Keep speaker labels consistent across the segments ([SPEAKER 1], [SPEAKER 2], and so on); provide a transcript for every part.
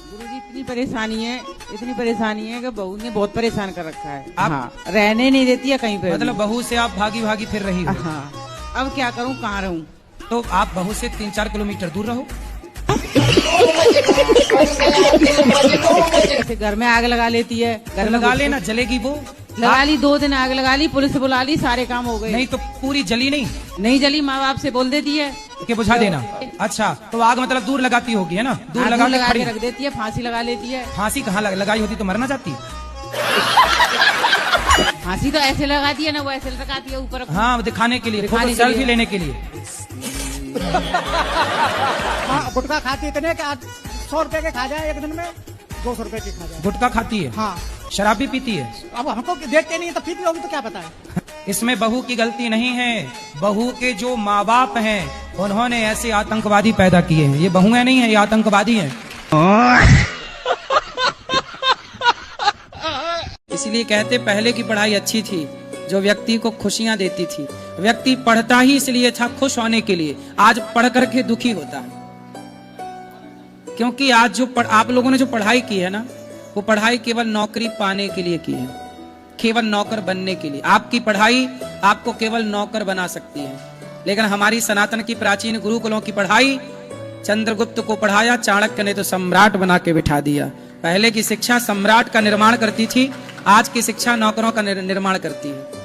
[SPEAKER 1] गुरुजी इतनी परेशानी है कि बहू ने बहुत परेशान कर रखा है। हाँ, रहने नहीं देती है कहीं पे।
[SPEAKER 2] मतलब बहू से आप भागी भागी फिर रही हो।
[SPEAKER 1] हाँ, अब क्या करूँ, कहाँ रहूँ?
[SPEAKER 2] तो आप बहू से 3-4 किलोमीटर दूर रहो।
[SPEAKER 1] घर में आग लगा लेती है।
[SPEAKER 2] घर लगा लेना, जलेगी वो।
[SPEAKER 1] लगा ली, 2 दिन आग लगा ली, पुलिस बुला ली, सारे काम हो गए।
[SPEAKER 2] नहीं तो पूरी जली नहीं
[SPEAKER 1] जली, माँ बाप से बोल देती है
[SPEAKER 2] कि बुझा देना। अच्छा, तो आग मतलब दूर लगाती होगी, है ना? दूर लगा
[SPEAKER 1] के रख देती है, फांसी लगा लेती है।
[SPEAKER 2] फांसी कहाँ लगाई होती तो मरना चाहती?
[SPEAKER 1] फांसी तो ऐसे लगाती है ना, वो ऐसे लगाती है ऊपर।
[SPEAKER 2] हाँ, दिखाने के लिए, सेल्फी लेने के लिए।
[SPEAKER 3] गुटखा खाती इतने कि 100 रुपए के खा जाए एक दिन में, 200 रुपए की खा जाए।
[SPEAKER 2] गुटखा खाती है?
[SPEAKER 3] हाँ।
[SPEAKER 2] शराब भी पीती है?
[SPEAKER 3] अब हमको देखते नहीं तो पीती होगी तो क्या पता है।
[SPEAKER 2] इसमें बहू की गलती नहीं है, बहू के जो माँ बाप हैं उन्होंने ऐसे आतंकवादी पैदा किए हैं। ये बहुएं नहीं है, ये आतंकवादी हैं। इसलिए कहते पहले की पढ़ाई अच्छी थी, जो व्यक्ति को खुशियां देती थी। व्यक्ति पढ़ता ही इसलिए था खुश होने के लिए, आज पढ़ करके दुखी होता है। क्योंकि आज जो आप लोगों ने जो पढ़ाई की है ना, वो पढ़ाई केवल नौकरी पाने के लिए की है, केवल नौकर बनने के लिए। आपकी पढ़ाई आपको केवल नौकर बना सकती है, लेकिन हमारी सनातन की प्राचीन गुरुकुलों की पढ़ाई, चंद्रगुप्त को पढ़ाया, चाणक्य ने तो सम्राट बना के बिठा दिया। पहले की शिक्षा सम्राट का निर्माण करती थी, आज की शिक्षा नौकरों का निर्माण करती है।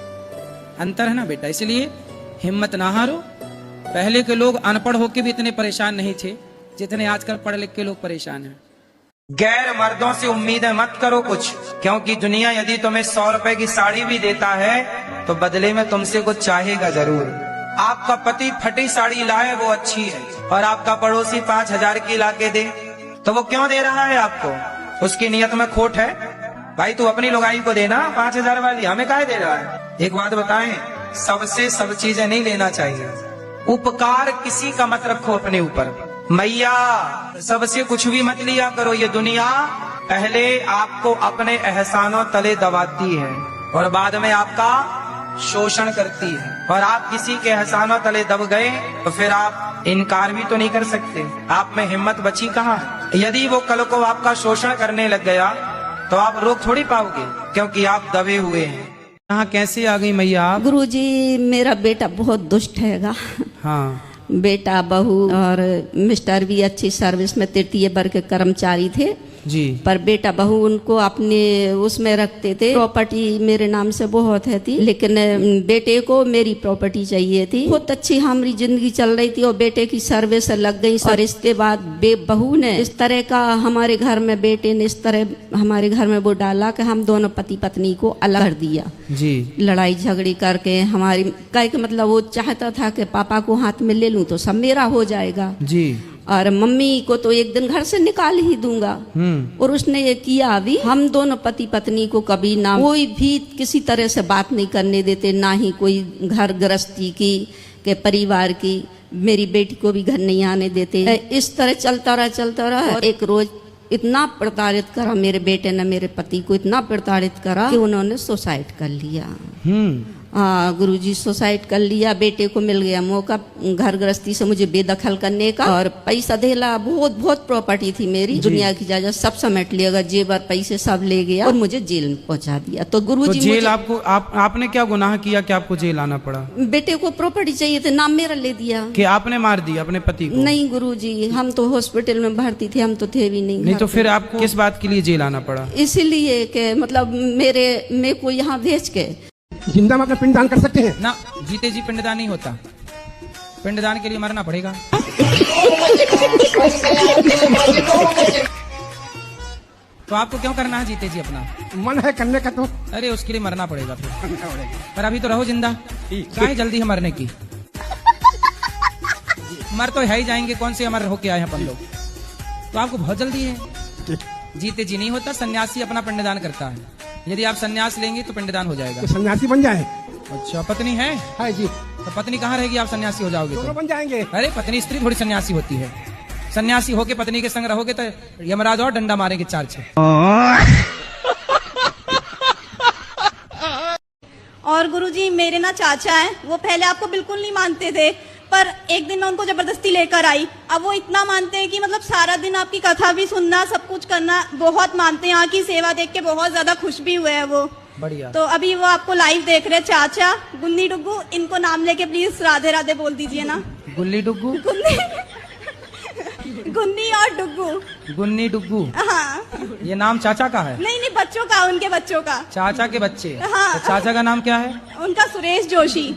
[SPEAKER 2] अंतर है ना बेटा, इसलिए हिम्मत ना हारो। पहले के लोग अनपढ़ होकर भी इतने परेशान नहीं थे जितने आजकल पढ़ लिख के लोग परेशान हैं। गैर मर्दों से उम्मीदें मत करो कुछ, क्योंकि दुनिया यदि तुम्हें 100 रुपए की साड़ी भी देता है तो बदले में तुमसे कुछ चाहेगा जरूर। आपका पति फटी साड़ी लाए वो अच्छी है, और आपका पड़ोसी 5000 की लाके दे तो वो क्यों दे रहा है आपको? उसकी नियत में खोट है। भाई तू अपनी लुगाई को देना 5000 वाली, हमें काहे दे रहा है? एक बात बताएं, सबसे सब चीजें नहीं लेना चाहिए। उपकार किसी का मत रखो अपने ऊपर। मैया सबसे कुछ भी मत लिया करो। ये दुनिया पहले आपको अपने एहसानों तले दबाती है और बाद में आपका शोषण करती है, और आप किसी के एहसानों तले दब गए तो फिर आप इनकार भी तो नहीं कर सकते। आप में हिम्मत बची कहाँ? यदि वो कल को आपका शोषण करने लग गया तो आप रोक थोड़ी पाओगे, क्योंकि आप दबे हुए हैं। यहाँ कैसे आ गई मैया आप?
[SPEAKER 4] गुरुजी, मेरा बेटा बहुत दुष्ट हैगा।
[SPEAKER 2] हाँ,
[SPEAKER 4] बेटा, बहू और मिस्टर भी अच्छी सर्विस में तृतीय वर्ग के कर्मचारी थे
[SPEAKER 2] जी,
[SPEAKER 4] पर बेटा बहू उनको अपने उसमें रखते थे। प्रॉपर्टी मेरे नाम से बहुत है थी, लेकिन बेटे को मेरी प्रॉपर्टी चाहिए थी। बहुत अच्छी हमारी जिंदगी चल रही थी और बेटे की सर्विस लग गई। और इसके बाद बहू ने इस तरह का हमारे घर में, बेटे ने इस तरह हमारे घर में वो डाला कि हम दोनों पति पत्नी को अलग कर दिया
[SPEAKER 2] जी।
[SPEAKER 4] लड़ाई झगड़ी करके हमारी कह के मतलब वो चाहता था कि पापा को हाथ में ले लूं तो सब मेरा हो जाएगा
[SPEAKER 2] जी,
[SPEAKER 4] और मम्मी को तो एक दिन घर से निकाल ही दूंगा। और उसने ये किया अभी। हम दोनों पति पत्नी को कभी ना कोई भी किसी तरह से बात नहीं करने देते, ना ही कोई घर गृहस्थी की के परिवार की। मेरी बेटी को भी घर नहीं आने देते। इस तरह चलता रहा। और एक रोज इतना प्रताड़ित करा मेरे बेटे ने, मेरे पति को इतना प्रताड़ित करा कि उन्होंने सुसाइड कर लिया। हाँ गुरुजी, सुसाइड कर लिया। बेटे को मिल गया मौका घर गृहस्थी से मुझे बेदखल करने का, और पैसा देला। बहुत प्रॉपर्टी थी मेरी, दुनिया की जायदाद सब समेट लिया, जेवर पैसे सब ले गया और मुझे जेल में पहुंचा दिया। तो गुरुजी,
[SPEAKER 2] तो जेल आपको आपने क्या गुनाह किया कि आपको जेल आना पड़ा?
[SPEAKER 4] बेटे को प्रॉपर्टी चाहिए थे, नाम मेरा ले दिया।
[SPEAKER 2] कि आपने मार दिया अपने पति को?
[SPEAKER 4] नहीं गुरुजी, हम तो हॉस्पिटल में भर्ती थे, हम तो थे भी नहीं।
[SPEAKER 2] तो फिर आपको किस बात के लिए जेल आना पड़ा?
[SPEAKER 4] इसीलिए कि मतलब मेरे को यहाँ भेज के।
[SPEAKER 3] जिंदा में अपना पिंडदान कर सकते हैं
[SPEAKER 2] ना? जीते जी पिंडदान नहीं होता, पिंडदान के लिए मरना पड़ेगा। तो आपको क्यों करना है जीते जी? अपना
[SPEAKER 3] मन है करने का तो।
[SPEAKER 2] अरे उसके लिए मरना पड़ेगा फिर। पर अभी तो रहो जिंदा, काहे जल्दी है मरने की? मर तो है ही जाएंगे, कौन से अमर होके आए हैं अपन लोग। तो आपको बहुत जल्दी है। जीते जी नहीं होता, सन्यासी अपना पिंडदान करता है। यदि आप सन्यास लेंगे तो पिंडदान हो जाएगा।
[SPEAKER 3] तो सन्यासी बन जाए।
[SPEAKER 2] अच्छा, पत्नी है?
[SPEAKER 3] हाँ जी।
[SPEAKER 2] तो पत्नी कहाँ रहेगी आप सन्यासी हो जाओगे तो?
[SPEAKER 3] बन जाएंगे।
[SPEAKER 2] अरे पत्नी स्त्री थोड़ी सन्यासी होती है। सन्यासी होके पत्नी के संग रहोगे तो यमराज और डंडा मारेंगे 4-6।
[SPEAKER 5] और गुरुजी, मेरे ना चाचा हैं, वो पहले आपको बिल्कुल नहीं मानते थे, पर एक दिन मैं उनको जबरदस्ती लेकर आई। अब वो इतना मानते हैं कि मतलब सारा दिन आपकी कथा भी सुनना, सब कुछ करना, बहुत मानते हैं। यहाँ की सेवा देख के बहुत ज्यादा खुश भी हुए हैं वो।
[SPEAKER 2] बढ़िया।
[SPEAKER 5] तो अभी वो आपको लाइव देख रहे हैं। चाचा गुन्नी डुग्गू, इनको नाम लेके प्लीज राधे राधे बोल दीजिए ना।
[SPEAKER 2] गुल्ली डुग्गू,
[SPEAKER 5] गुन्नी और डुग्गू।
[SPEAKER 2] गुन्नी डुग्गू,
[SPEAKER 5] हाँ।
[SPEAKER 2] ये नाम चाचा का है?
[SPEAKER 5] नहीं नहीं, बच्चों का, उनके बच्चों का।
[SPEAKER 2] चाचा के बच्चे?
[SPEAKER 5] हाँ।
[SPEAKER 2] तो चाचा का नाम क्या है?
[SPEAKER 5] उनका सुरेश जोशी।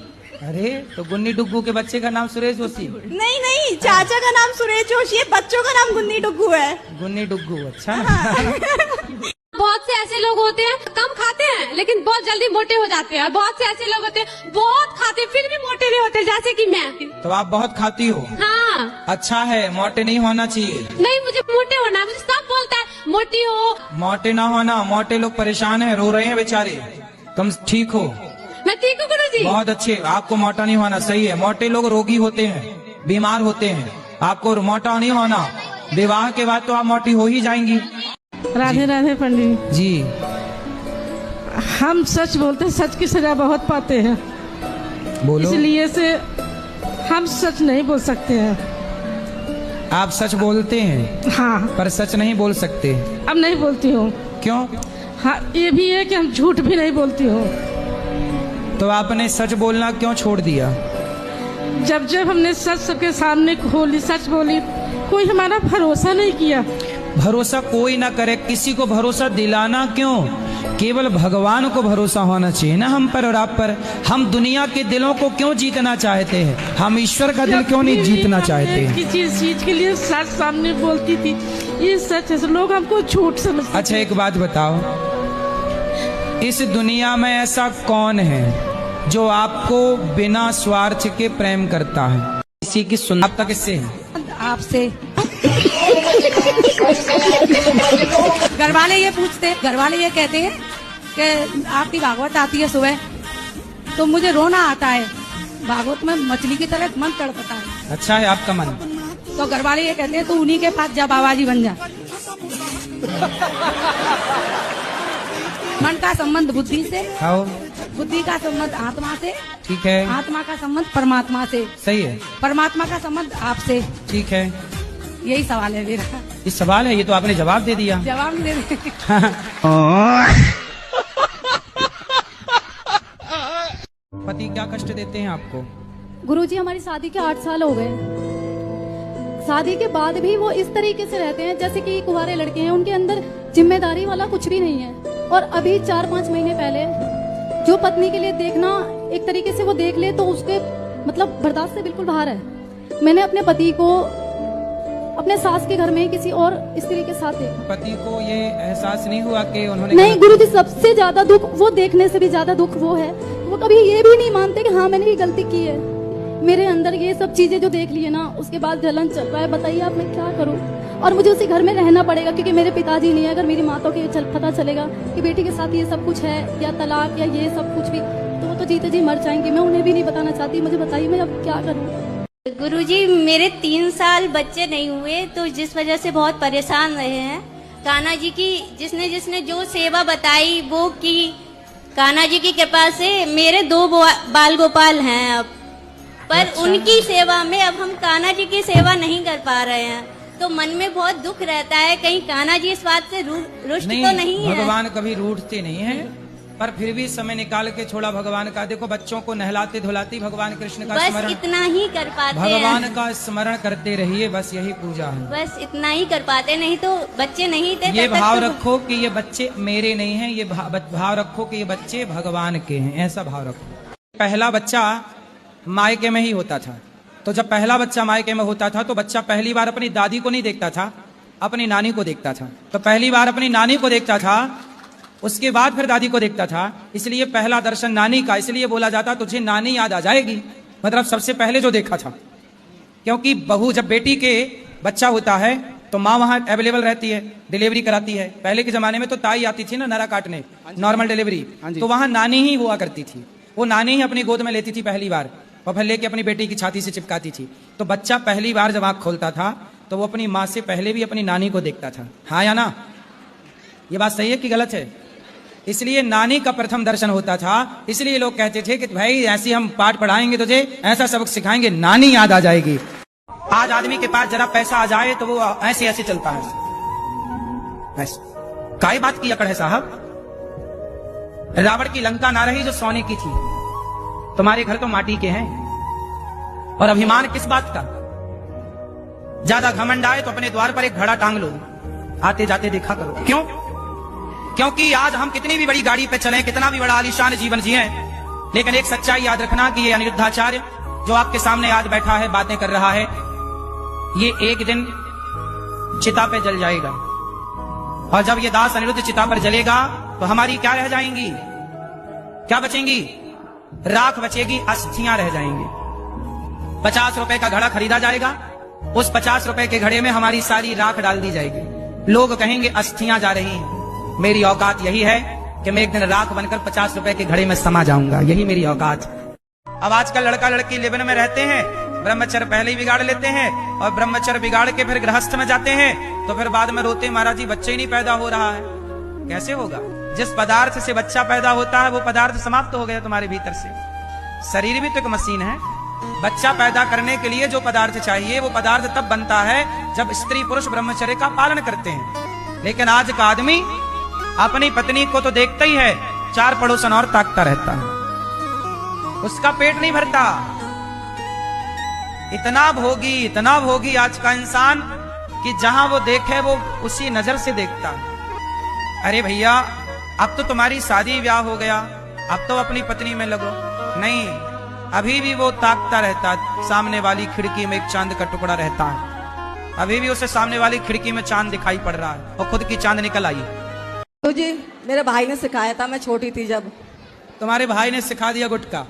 [SPEAKER 2] अरे तो गुन्नी डुग्गू के बच्चे का नाम सुरेश जोशी?
[SPEAKER 5] नहीं नहीं, चाचा का नाम सुरेश जोशी है, बच्चों का नाम गुन्नी डुग्गू है।
[SPEAKER 2] गुन्नी डुग्गू, अच्छा।
[SPEAKER 6] बहुत से ऐसे लोग होते हैं कम खाते हैं लेकिन बहुत जल्दी मोटे हो जाते हैं, और बहुत से ऐसे लोग होते हैं बहुत खाते हैं फिर भी मोटे नहीं होते, जैसे कि मैं।
[SPEAKER 2] तो आप बहुत खाती हो?
[SPEAKER 6] हाँ।
[SPEAKER 2] अच्छा है, मोटे नहीं होना चाहिए।
[SPEAKER 6] नहीं, मुझे मोटे होना है, मुझे सब बोलता है मोटी हो।
[SPEAKER 2] मोटे ना होना, मोटे लोग परेशान हैं, रो रहे हैं बेचारे। तुम ठीक हो?
[SPEAKER 6] मैं ठीक हूँ गुरुजी।
[SPEAKER 2] बहुत अच्छे, आपको मोटा नहीं होना, सही है। मोटे लोग रोगी होते हैं, बीमार होते हैं, आपको मोटा नहीं होना। विवाह के बाद तो आप मोटी हो ही जाएंगी।
[SPEAKER 7] राधे राधे पंडित
[SPEAKER 2] जी।
[SPEAKER 7] हम सच बोलते हैं, सच की सजा बहुत पाते हैं।
[SPEAKER 2] बोलो।
[SPEAKER 7] इसलिए से हम सच नहीं बोल सकते हैं।
[SPEAKER 2] आप सच बोलते हैं?
[SPEAKER 7] हाँ।
[SPEAKER 2] पर सच नहीं बोल सकते?
[SPEAKER 7] अब नहीं बोलती हूँ।
[SPEAKER 2] क्यों?
[SPEAKER 7] हाँ, ये भी है कि हम झूठ भी नहीं बोलती हूँ।
[SPEAKER 2] तो आपने सच बोलना क्यों छोड़ दिया?
[SPEAKER 7] जब जब हमने सच सबके सामने खोली, सच बोली, कोई हमारा भरोसा नहीं किया।
[SPEAKER 2] भरोसा कोई ना करे, किसी को भरोसा दिलाना क्यों? केवल भगवान को भरोसा होना चाहिए ना हम पर और आप पर। हम दुनिया के दिलों को क्यों जीतना चाहते हैं? हम ईश्वर का दिल क्यों नहीं जीतना चाहते हैं?
[SPEAKER 7] किसी चीज के लिए सच सामने बोलती थी, ये सच है, लोग हमको झूठ समझते।
[SPEAKER 2] अच्छा एक बात बताओ, इस दुनिया में ऐसा कौन है जो आपको बिना स्वार्थ के प्रेम करता है? किसी की सुन आपका किससे है?
[SPEAKER 8] आपसे। घरवाले ये पूछते, घरवाले ये कहते हैं कि आपकी भागवत आती है सुबह तो मुझे रोना आता है, भागवत में मछली की तरह मन तड़पता है।
[SPEAKER 2] अच्छा है आपका मन?
[SPEAKER 8] तो घरवाले ये कहते हैं तू उन्हीं के पास जा, बाबा जी बन जा। मन का संबंध बुद्धि से,
[SPEAKER 2] आओ।
[SPEAKER 8] बुद्धि का संबंध आत्मा से,
[SPEAKER 2] ठीक है।
[SPEAKER 8] आत्मा का संबंध परमात्मा से,
[SPEAKER 2] सही है।
[SPEAKER 8] परमात्मा का संबंध आपसे।
[SPEAKER 2] ठीक है,
[SPEAKER 8] यही सवाल है मेरा।
[SPEAKER 2] ये सवाल है? ये तो आपने जवाब दे दिया।
[SPEAKER 8] जवाब दे दे।
[SPEAKER 2] पति क्या कष्ट देते हैं आपको?
[SPEAKER 9] गुरुजी हमारी शादी के 8 साल हो गए। शादी के बाद भी वो इस तरीके से रहते हैं जैसे कि कुंवारे लड़के हैं, उनके अंदर जिम्मेदारी वाला कुछ भी नहीं है। और अभी 4-5 महीने पहले जो पत्नी के लिए देखना एक तरीके से वो देख ले तो उसके मतलब बर्दाश्त से बिल्कुल बाहर है। मैंने अपने पति को अपने सास के घर में किसी और स्त्री के साथ देखा।
[SPEAKER 2] पति को ये एहसास नहीं हुआ कि उन्होंने?
[SPEAKER 9] नहीं गुरुजी, सबसे ज्यादा दुख वो देखने से भी ज्यादा दुख वो है, वो कभी ये भी नहीं मानते कि हाँ मैंने ये गलती की है। मेरे अंदर ये सब चीजें जो देख ली है ना, उसके बाद जलन चल रहा है। बताइए आप मैं क्या करूं? और मुझे उसी घर में रहना पड़ेगा क्योंकि मेरे पिताजी नहीं है। अगर मेरी माँ को पता चलेगा कि बेटी के साथ ये सब कुछ है या तलाक या ये सब कुछ भी, तो वो तो जीते जी मर जाएंगे। मैं उन्हें भी नहीं बताना चाहती। मुझे बताइए मैं अब क्या करूँ?
[SPEAKER 10] गुरुजी मेरे 3 साल बच्चे नहीं हुए तो जिस वजह से बहुत परेशान रहे हैं। कान्हा जी की जिसने जिसने जो सेवा बताई वो की। कान्हा जी की कृपा से मेरे 2 बाल गोपाल हैं अब, पर
[SPEAKER 2] अच्छा।
[SPEAKER 10] उनकी सेवा में अब हम कान्हा जी की सेवा नहीं कर पा रहे हैं, तो मन में बहुत दुख रहता है कहीं कान्हा जी इस बात से रुष्ट तो नहीं है।
[SPEAKER 2] भगवान कभी रूठते नहीं है, पर फिर भी समय निकाल के छोड़ा भगवान का। देखो बच्चों को नहलाते धुलाती भगवान कृष्ण का
[SPEAKER 10] बस
[SPEAKER 2] स्मरण,
[SPEAKER 10] इतना ही कर पाते हैं।
[SPEAKER 2] भगवान का स्मरण करते रहिए, बस यही पूजा है।
[SPEAKER 10] बस इतना ही कर पाते, नहीं तो बच्चे नहीं थे।
[SPEAKER 2] ये भाव रखो कि ये बच्चे मेरे नहीं हैं, ये भाव रखो कि ये बच्चे भगवान के हैं, ऐसा भाव रखो। पहला बच्चा मायके में ही होता था, तो जब पहला बच्चा मायके में होता था तो बच्चा पहली बार अपनी दादी को नहीं देखता था, अपनी नानी को देखता था। तो पहली बार अपनी नानी को देखता था, उसके बाद फिर दादी को देखता था। इसलिए पहला दर्शन नानी का, इसलिए बोला जाता तुझे नानी याद आ जाएगी, मतलब सबसे पहले जो देखा था। क्योंकि बहू जब बेटी के बच्चा होता है तो माँ वहां अवेलेबल रहती है, डिलीवरी कराती है। पहले के जमाने में तो ताई आती थी ना नरा काटने, नॉर्मल डिलीवरी, तो वहां नानी ही हुआ करती थी। वो नानी ही अपनी गोद में लेती थी पहली बार, और फिर लेके अपनी बेटी की छाती से चिपकाती थी। तो बच्चा पहली बार जब आँख खोलता था तो वो अपनी माँ से पहले भी अपनी नानी को देखता था। हाँ या ना? ये बात सही है कि गलत है? इसलिए नानी का प्रथम दर्शन होता था। इसलिए लोग कहते थे कि भाई ऐसी हम पाठ पढ़ाएंगे तुझे, ऐसा सबक सिखाएंगे, नानी याद आ जाएगी। आज आदमी के पास जरा पैसा आ जाए तो वो ऐसे ऐसे चलता है। काय बात की अकड़ है साहब? रावण की लंका ना रही जो सोने की थी, तुम्हारे घर तो माटी के हैं। और अभिमान किस बात का? ज्यादा घमंड आए तो अपने द्वार पर एक घड़ा टांग लो, आते जाते देखा करो। क्यों? क्योंकि आज हम कितनी भी बड़ी गाड़ी पे चलें, कितना भी बड़ा आलीशान जीवन जिए, लेकिन एक सच्चाई याद रखना कि ये अनिरुद्धाचार्य जो आपके सामने आज बैठा है, बातें कर रहा है, ये एक दिन चिता पे जल जाएगा। और जब ये दास अनिरुद्ध चिता पर जलेगा तो हमारी क्या रह जाएंगी? क्या बचेंगी? राख बचेगी, अस्थियां रह जाएंगी। 50 रुपए का घड़ा खरीदा जाएगा, उस 50 रुपए के घड़े में हमारी सारी राख डाल दी जाएगी। लोग कहेंगे अस्थियां जा रही हैं। मेरी औकात यही है कि मैं एक दिन राख बनकर 50 रुपए के घड़े में समा जाऊंगा, यही मेरी औकात। अब आजकल लड़का लड़की लिव इन में रहते हैं, ब्रह्मचर्य पहले ही बिगाड़ लेते हैं, और ब्रह्मचर्य बिगाड़ के फिर गृहस्थ में जाते हैं, तो फिर बाद में रोते महाराज जी बच्चे ही नहीं पैदा हो रहा है। कैसे होगा? जिस पदार्थ से बच्चा पैदा होता है वो पदार्थ समाप्त हो गया तुम्हारे भीतर से। शरीर भी तो एक मशीन है। बच्चा पैदा करने के लिए जो पदार्थ चाहिए वो पदार्थ तब बनता है जब स्त्री पुरुष ब्रह्मचर्य का पालन करते हैं। लेकिन आज का आदमी अपनी पत्नी को तो देखता ही है, 4 पड़ोसन और ताकता रहता है, उसका पेट नहीं भरता। इतना भोगी आज का इंसान कि जहां वो देखे वो उसी नजर से देखता है। अरे भैया अब तो तुम्हारी शादी ब्याह हो गया, अब तो अपनी पत्नी में लगो। नहीं, अभी भी वो ताकता रहता है, सामने वाली खिड़की में एक चांद का टुकड़ा रहता है, अभी भी उसे सामने वाली खिड़की में चांद दिखाई पड़ रहा है और खुद की चांद निकल आई।
[SPEAKER 11] तो जी मेरे भाई ने सिखाया था, मैं छोटी थी जब।
[SPEAKER 2] तुम्हारे भाई ने सिखा दिया गुटखा?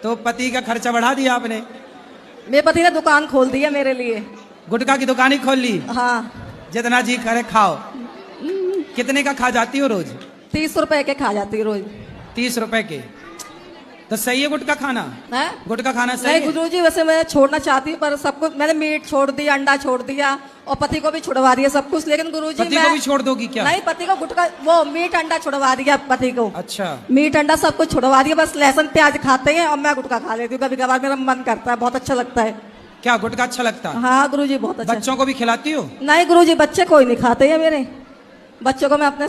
[SPEAKER 2] तो पति का खर्चा बढ़ा दिया आपने?
[SPEAKER 11] मेरे पति ने दुकान खोल दी है मेरे लिए,
[SPEAKER 2] गुटखा की दुकान ही खोल ली?
[SPEAKER 11] हाँ।
[SPEAKER 2] जितना जी करे खाओ। कितने का खा जाती हो रोज?
[SPEAKER 11] 30 रुपए के खा जाती रोज।
[SPEAKER 2] 30 रुपए के? तो सही है गुटखा खाना? है? गुटखा खाना सही
[SPEAKER 11] नहीं गुरुजी, वैसे मैं छोड़ना चाहती हूँ, पर सब कुछ मैंने मीट छोड़ दिया, अंडा छोड़ दिया और पति को भी छुड़वा दिया सब कुछ। लेकिन गुरुजी
[SPEAKER 2] पति को भी छोड़ दोगी क्या?
[SPEAKER 11] नहीं, पति को गुटखा, वो मीट अंडा छुड़वा दिया पति को।
[SPEAKER 2] अच्छा।
[SPEAKER 11] मीट अंडा सब कुछ छुड़वा दिया, बस लहसुन प्याज खाते हैं और मैं गुटखा खा लेती हूँ। कभी कभार मेरा मन करता है, बहुत अच्छा लगता है।
[SPEAKER 2] क्या गुटखा अच्छा लगता है?
[SPEAKER 11] हाँ गुरुजी, बहुत अच्छा।
[SPEAKER 2] बच्चों को भी खिलाती हो?
[SPEAKER 11] नहीं गुरुजी, बच्चे कोई नहीं खाते हैं मेरे। बच्चों को मैं अपने